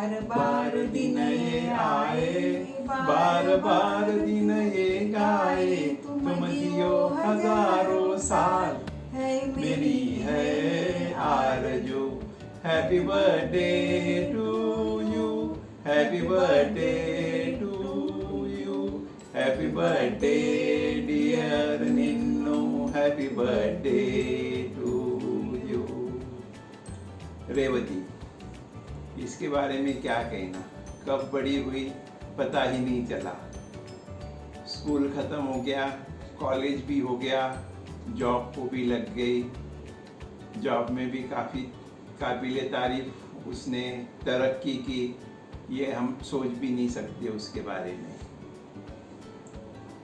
बार बार दिन ये आए, बार बार दिन ये गाए, तुम जियो हजारों साल, है मेरी है आरज़ू। Happy birthday to you, happy birthday to you, happy birthday dear Ninnu, happy birthday to you. Revathi, इसके बारे में क्या कहना, कब बड़ी हुई पता ही नहीं चला। स्कूल ख़त्म हो गया, कॉलेज भी हो गया, जॉब को भी लग गई। जॉब में भी काफ़ी काबिले तारीफ उसने तरक्की की, ये हम सोच भी नहीं सकते उसके बारे में।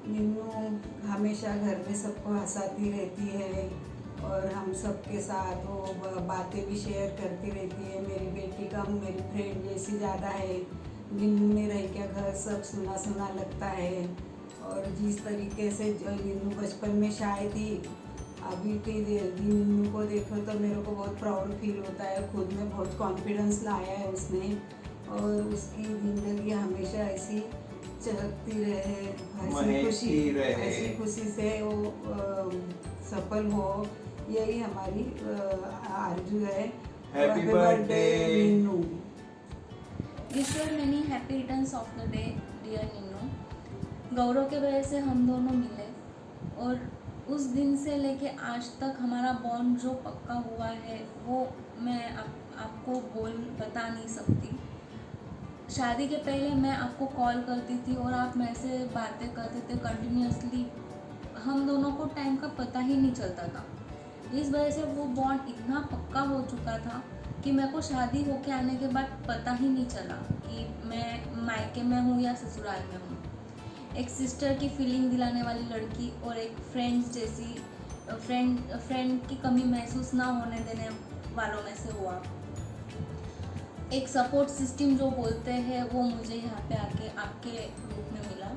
निन्नू हमेशा घर में सबको हंसाती रहती है और हम सबके साथ वो बातें भी शेयर करती रहती है। मेरी बेटी का मेरी फ्रेंड जैसी ज़्यादा है। निन्नू में रह के घर सब सुना सुना लगता है। और जिस तरीके से निन्नू बचपन में शाय थी, अभी के निन्नू को देखो तो मेरे को बहुत प्राउड फील होता है। खुद में बहुत कॉन्फिडेंस लाया है उसने, और उसकी ज़िंदगी हमेशा ऐसी चहकती रहे, ऐसी खुशी से वो सफल हो, यही हमारी आरज़ू है। Happy birthday Ninnu. Wish you many happy returns of the day dear Ninnu. Gaurav के वजह से हम दोनों मिले, और उस दिन से लेके आज तक हमारा बॉन्ड जो पक्का हुआ है वो मैं आपको बता नहीं सकती। शादी के पहले मैं आपको कॉल करती थी और आप मेरे से बातें करते थे कंटिन्यूसली। हम दोनों को टाइम का पता ही नहीं चलता था। इस वजह से वो बॉन्ड इतना पक्का हो चुका था कि मेरे को शादी होके आने के बाद पता ही नहीं चला कि मैं मायके में हूँ या ससुराल में हूँ। एक सिस्टर की फीलिंग दिलाने वाली लड़की और एक फ्रेंड्स जैसी फ्रेंड की कमी महसूस ना होने देने वालों में से हुआ। एक सपोर्ट सिस्टम जो बोलते हैं वो मुझे यहाँ पे आके आपके रूप में मिला।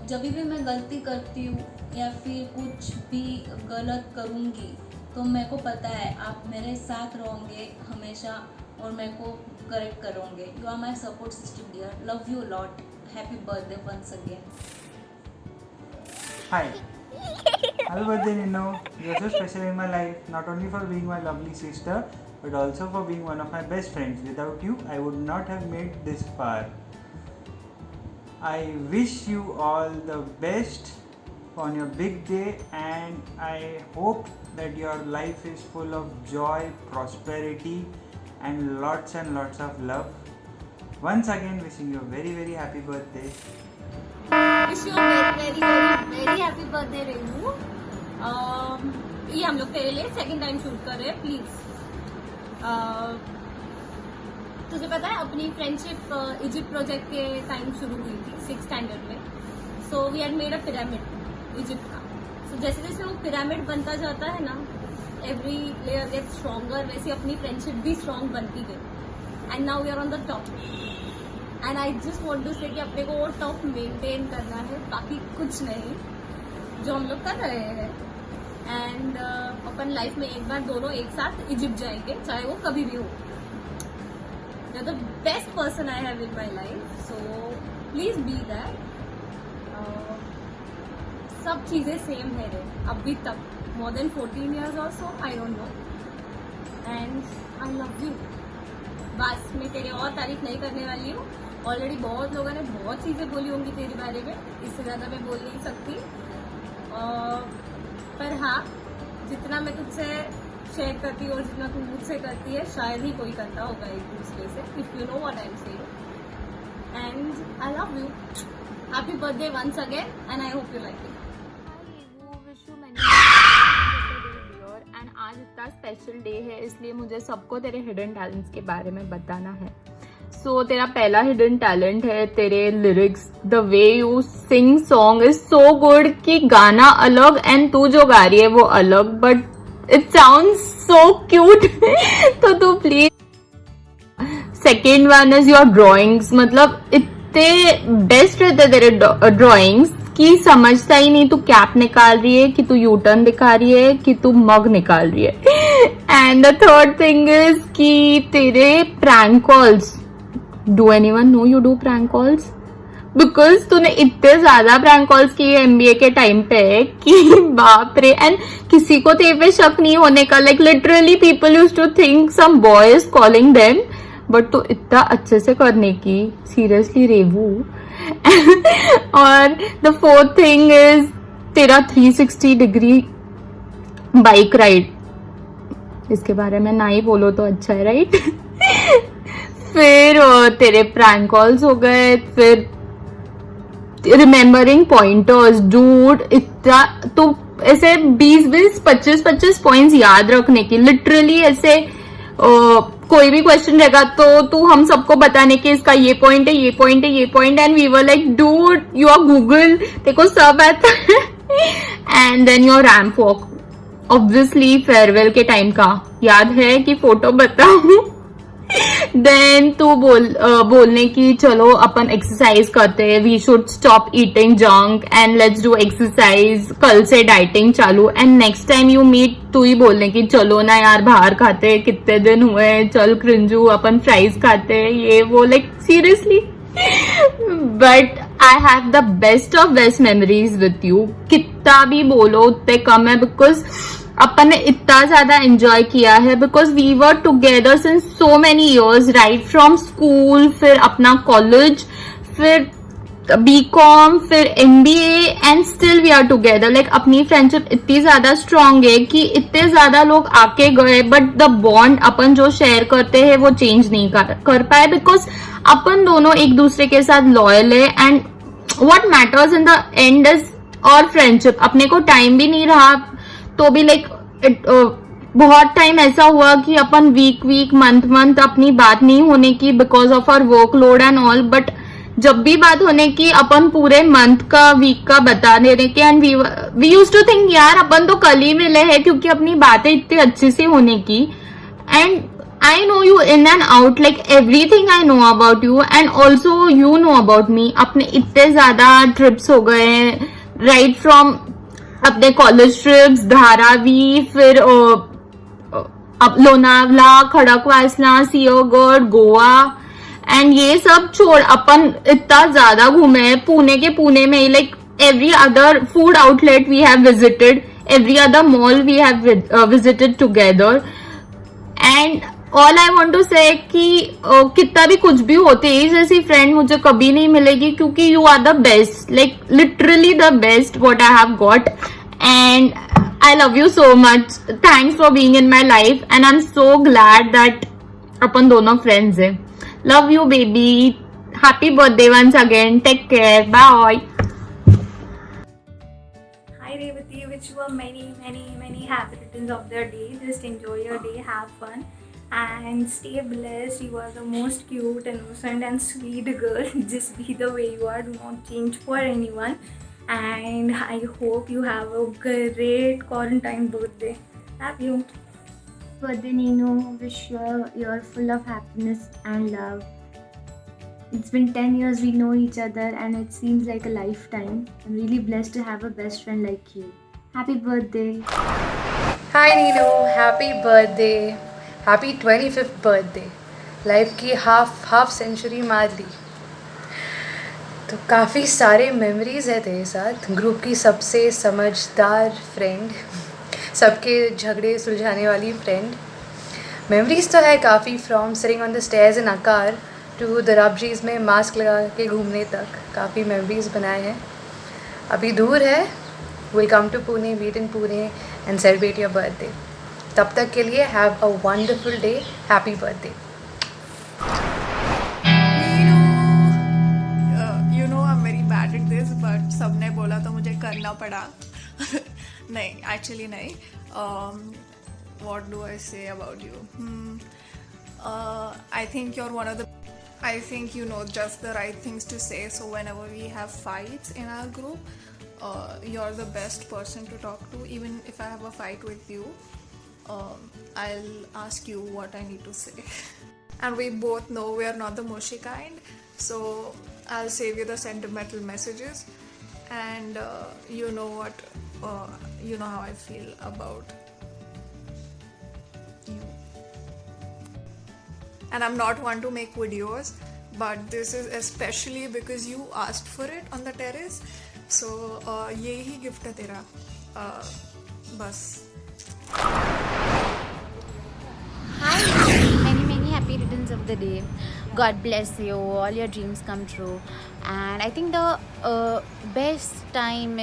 जब भी मैं गलती करती हूँ या फिर कुछ भी गलत करूँगी तो मेरे को पता है आप मेरे साथ रहोगे हमेशा और मेरे को करेक्ट करोगे। You are my support system dear, love you lot, happy birthday once again. Hi, happy birthday Ninnu. You're so special in my life, not only for being my lovely sister, but also for being one of my best friends. Without you, I would not have made this far. I wish you all the best on your big day, and I hope that your life is full of joy, prosperity, and lots of love. Once again, wishing you a very very happy birthday. Wish you very happy birthday Renu. ये हम लोग तेरे लिए second time shoot कर रहे हैं, please. तुझे पता है अपनी फ्रेंडशिप इजिप्ट प्रोजेक्ट के टाइम शुरू हुई थी 6th स्टैंडर्ड में। So we had made a pyramid Egypt का। सो जैसे जैसे वो पिरामिड बनता जाता है ना, एवरी लेयर गेट्स स्ट्रॉन्गर, वैसे अपनी फ्रेंडशिप भी स्ट्रॉन्ग बनती गई। And now we are on the top. And I just want to say कि अपने को वो टॉप मेंटेन करना है, बाकी कुछ नहीं, जो हम लोग कर रहे हैं। एंड अपन लाइफ में एक बार दोनों एक साथ इजिप्ट जाएंगे, चाहे वो कभी भी हो। You are the best person I have in my life, so please be that. सब चीज़ें सेम है रे अभी तक, मोर देन 14 years और सो, I don't know. And I love you. बस मैं तेरी और तारीफ नहीं करने वाली हूँ। ऑलरेडी बहुत लोगों ने बहुत चीज़ें बोली होंगी तेरे बारे में, इससे ज़्यादा मैं बोल नहीं सकती। पर हाँ, जितना मैं तुझसे शेयर करती हूँ और जितना तू मुझसे करती है, शायद ही कोई करता होगा एक दूसरे से, if you know what I am saying. And I love you. Happy birthday once again, and I hope you like it. And आज इतना स्पेशल डे है, इसलिए मुझे सबको तेरे हिडन टैलेंट्स के बारे में बताना है। सो तेरा पहला हिडन टैलेंट है तेरे lyrics. The way you sing song is so good कि गाना अलग एंड तू जो गा रही है वो अलग, but it sound so cute. तो तू please. Second one is your drawings, मतलब इतने बेस्ट रहते तेरे ड्रॉइंग्स कि समझता ही नहीं तू कैप निकाल रही है, कि तू यू टर्न दिखा रही है, कि तू मग निकाल रही है। And the third thing is कि तेरे prank calls. Do anyone know you do prank calls? Because तूने इतने ज्यादा prank calls किए MBA के टाइम पे कि बाप रे. एंड किसी को तेरे पे शक नहीं होने का. Like literally people used to think some boy is calling them. But तू इतना अच्छे से करने की सीरियसली रेवू. और द फोर्थ थिंग इज तेरा 360 डिग्री बाइक राइड. इसके बारे में ना ही बोलो तो अच्छा है, राइट? फिर तेरे प्रैंक कॉल्स हो गए. फिर रिमेम्बरिंग पॉइंटर्स. डूड इतना तो ऐसे 20-25 पॉइंट्स याद रखने की. लिटरली ऐसे कोई भी क्वेश्चन रहेगा तो तू हम सबको बताने की इसका ये पॉइंट है, ये पॉइंट है, ये point. And we were like dude you are Google, देखो सब आता है. And then your ramp walk. Obviously farewell के टाइम का याद है कि फोटो बताऊं. देन तू बोलने की चलो अपन एक्सरसाइज करते हैं, we should stop eating junk and let's do exercise, कल से डाइटिंग चालू. And next time you meet तू ही बोलने की चलो ना यार बाहर खाते हैं, कितने दिन हुए, चल क्रिंजू अपन फ्राइज खाते हैं, ये वो. Like seriously. But I have the best of best memories with you. कितना भी बोलो उतने कम है, बिकॉज अपन ने इतना ज्यादा एंजॉय किया है. Because we were together since so many years, right from school, फिर अपना कॉलेज, फिर बीकॉम, फिर MBA and still we are together. Like अपनी फ्रेंडशिप इतनी ज्यादा स्ट्रांग है कि इतने ज्यादा लोग आके गए बट द बॉन्ड अपन जो शेयर करते हैं वो चेंज नहीं कर पाए. बिकॉज अपन दोनों एक दूसरे के साथ लॉयल है. And what matters in the end is और फ्रेंडशिप. अपने को टाइम भी नहीं रहा तो भी लाइक बहुत टाइम ऐसा हुआ कि अपन वीक मंथ अपनी बात नहीं होने की because of our workload and all. But जब भी बात होने की अपन पूरे मंथ का, वीक का बता देने के. And we used to think यार अपन तो कल ही मिले हैं क्योंकि अपनी बातें इतनी अच्छी सी होने की. And I know you in and out, like everything I know about you and also you know about me. अपने इतने ज्यादा ट्रिप्स हो गए हैं, राइट फ्रॉम अपने कॉलेज ट्रिप्स, धारावी, फिर लोनावला, खड़कवासला, सिंहगढ़, गोवा. एंड ये सब छोड़ अपन इतना ज्यादा घूमे हैं. पुणे में like every other food outlet we have visited, every other mall we have visited together. And all I want to say कि कितना भी कुछ भी होते ही जैसी फ्रेंड मुझे कभी नहीं मिलेगी क्योंकि you are the best, like literally the best what I have got. And I love you so much. Thanks for being in my life and I am so glad that अपन दोनों friends हैं. Love you, baby. Happy birthday once again. Take care. Bye. Hi Revati, wish you a many happy returns of the day. Just enjoy your day, have fun, and stay blessed. You are the most cute, innocent, and sweet girl. Just be the way you are. Do not change for anyone. And I hope you have a great quarantine birthday. Love you. Birthday Nino, wish you a year full of happiness and love. It's been 10 years we know each other and it seems like a lifetime. I'm really blessed to have a best friend like you. Happy birthday. Hi Nino, happy birthday. Happy 25th birthday. Life की half century मार ली. तो काफ़ी सारे memories है तेरे साथ. Group की सबसे समझदार फ्रेंड, सबके झगड़े सुलझाने वाली फ्रेंड. मेमोरीज तो है काफ़ी, from sitting on the stairs in अकार टू द रबजीज में मास्क लगा के घूमने तक. काफ़ी मेमोरीज बनाए हैं. अभी दूर है. Will come to Pune, meet in Pune and celebrate your birthday. तब तक के लिए have a wonderful day. Happy birthday. You know I'm very bad at this, but सबने बोला तो मुझे करना पड़ा. नहीं, actually नहीं. What do I say about you? I think you're one of the. I think you know just the right things to say. So whenever we have fights in our group, you're the best person to talk to. Even if I have a fight with you, I'll ask you what I need to say. And we both know we are not the mushy kind, so I'll save you the sentimental messages. And you know what, you know how I feel about and I'm not one to make videos, but this is especially because you asked for it on the terrace. So ये ही gift है तेरा, बस. Hi, many happy returns of the day. God bless you, all your dreams come true. And I think the best time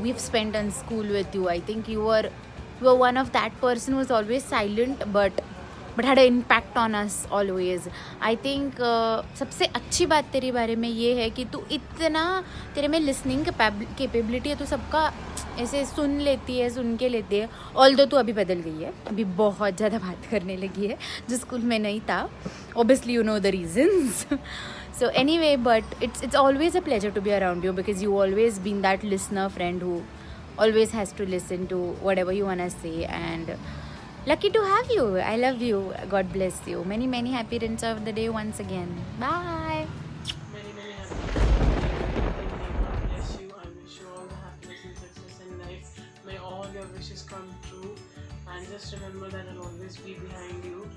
we've spent in school with you. I think you were one of that person who was always silent but had an impact on us always. I think सबसे अच्छी बात तेरे बारे में ये है कि तू इतना, तेरे में लिसनिंग कैपेबिलिटी है, तू सबका ऐसे सुन के लेती है. ऑल्दो तू अभी बदल गई है, अभी बहुत ज़्यादा बात करने लगी है जो स्कूल में नहीं था. Obviously you know the reasons. So anyway, but it's always a pleasure to be around you because you always been that listener friend who always has to listen to whatever you wanna say, and lucky to have you. I love you. God bless you. Many happy returns of the day once again. Bye. Many happy returns. God bless you. I wish you all the happiness and success in life. May all your wishes come true. And just remember that I'll always be behind you.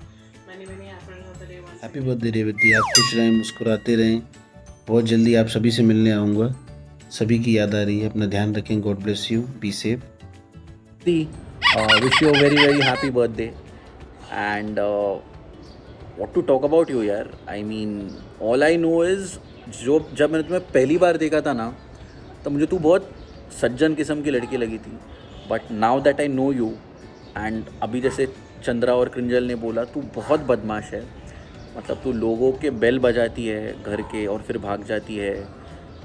Many happy returns of the day once again. Happy birthday Revathi. आप खुश रहें, मुस्कुराते रहें. बहुत जल्दी आप सभी से मिलने आऊँगा. सभी की याद आ रही है. अपना ध्यान रखें. God bless you. Be safe. Wish you a very happy birthday, and what to talk about you यार. I mean, all I know is जब मैंने तुम्हें पहली बार देखा था ना, तब मुझे तू बहुत सज्जन किस्म की लड़की लगी थी. But now that I know you, and अभी जैसे चंद्रा और क्रिंजल ने बोला, तू बहुत बदमाश है. मतलब तू लोगों के बेल बजाती है घर के और फिर भाग जाती है.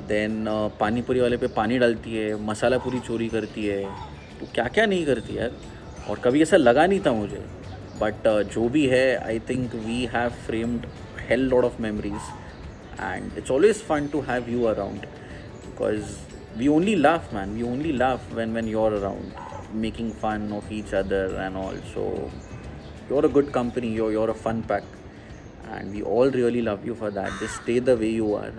देन पानी पूरी वाले पे पानी डालती है, मसाला पूरी चोरी करती है. तो क्या नहीं करती यार. और कभी ऐसा लगा नहीं था मुझे. बट जो भी है, I think we have framed hell lot of memories, and it's always fun to have you around, because we only laugh man. We only laugh when you're around, making fun of each other and all. So you're a good company. You're a fun pack, and we all really love you for that. Just stay the way you are.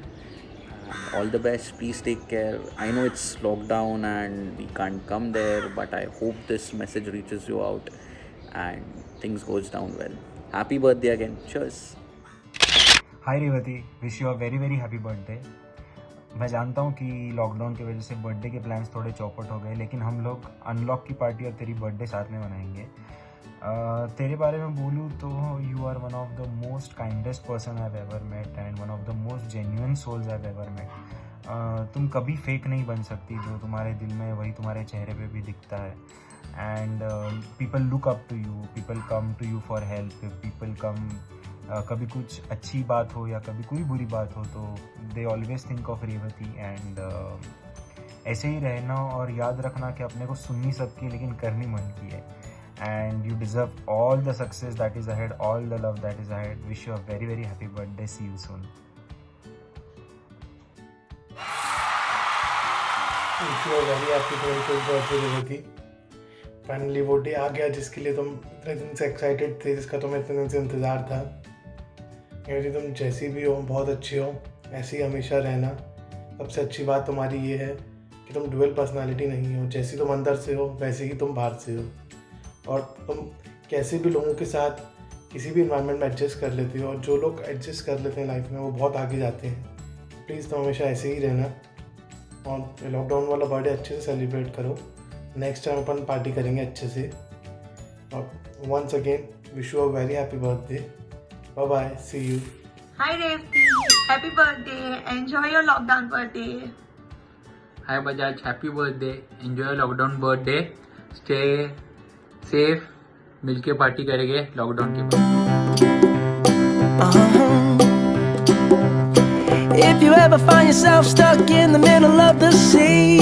All the best. Please take care. I know it's lockdown and we can't come there, but I hope this message reaches you out and things goes down well. Happy birthday again. Cheers. Hi Revathi, wish you a very happy birthday. मैं जानता हूँ कि lockdown की वजह से birthday के plans थोड़े चौपट हो गए, लेकिन हम लोग अनलॉक की पार्टी और तेरी बर्थडे साथ में मनाएंगे. तेरे बारे में बोलूँ तो you are one of the most kindest person I have ever met and one of the most genuine souls I have ever met. तुम कभी फेक नहीं बन सकती. जो तुम्हारे दिल में वही तुम्हारे चेहरे पे भी दिखता है. And people look up to you, people come to you for help. People come, कभी कुछ अच्छी बात हो या कभी कोई बुरी बात हो तो they always think of Revathi. And ऐसे ही रहना और याद रखना कि अपने को सुननी सबकी लेकिन करनी मन की है. And you deserve all the success that is ahead, all the love that is ahead. Wish you a very happy birthday. See you soon. Wish you a very happy 25th birthday Revathi. Finally वो day आ गया जिसके लिए तुम इतने दिन से excited थे, जिसका तुम्हें इतने दिन से इंतज़ार था. रेवती, तुम जैसी भी हो बहुत अच्छी हो, ऐसी हमेशा रहना. सबसे अच्छी बात तुम्हारी ये है कि तुम डुअल पर्सनालिटी नहीं हो. जैसी तुम अंदर से हो वैसे ही तुम बाहर से हो, और तुम कैसे भी लोगों के साथ किसी भी इन्वायरमेंट में एडजस्ट कर लेते हो. और जो लोग एडजस्ट कर लेते हैं लाइफ में वो बहुत आगे जाते हैं. प्लीज़ तुम हमेशा ऐसे ही रहना, और लॉकडाउन वाला बर्थडे अच्छे से सेलिब्रेट करो. नेक्स्ट टाइम अपन पार्टी करेंगे अच्छे से. और once again wish you a very happy birthday. Bye bye. See you. Hi Revathi, happy birthday. Enjoy your lockdown birthday. Hi Bajaj, happy birthday. Enjoy lockdown birthday. Stay safe. मिलके party करेंगे lockdown के बाद. If you ever find yourself stuck in the middle of the sea,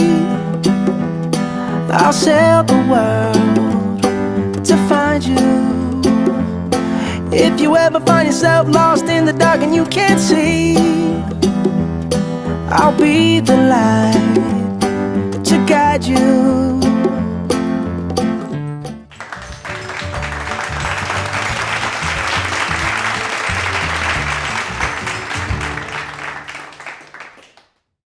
I'll sail the world to find you. If you ever find yourself lost in the dark and you can't see, I'll be the light to guide you.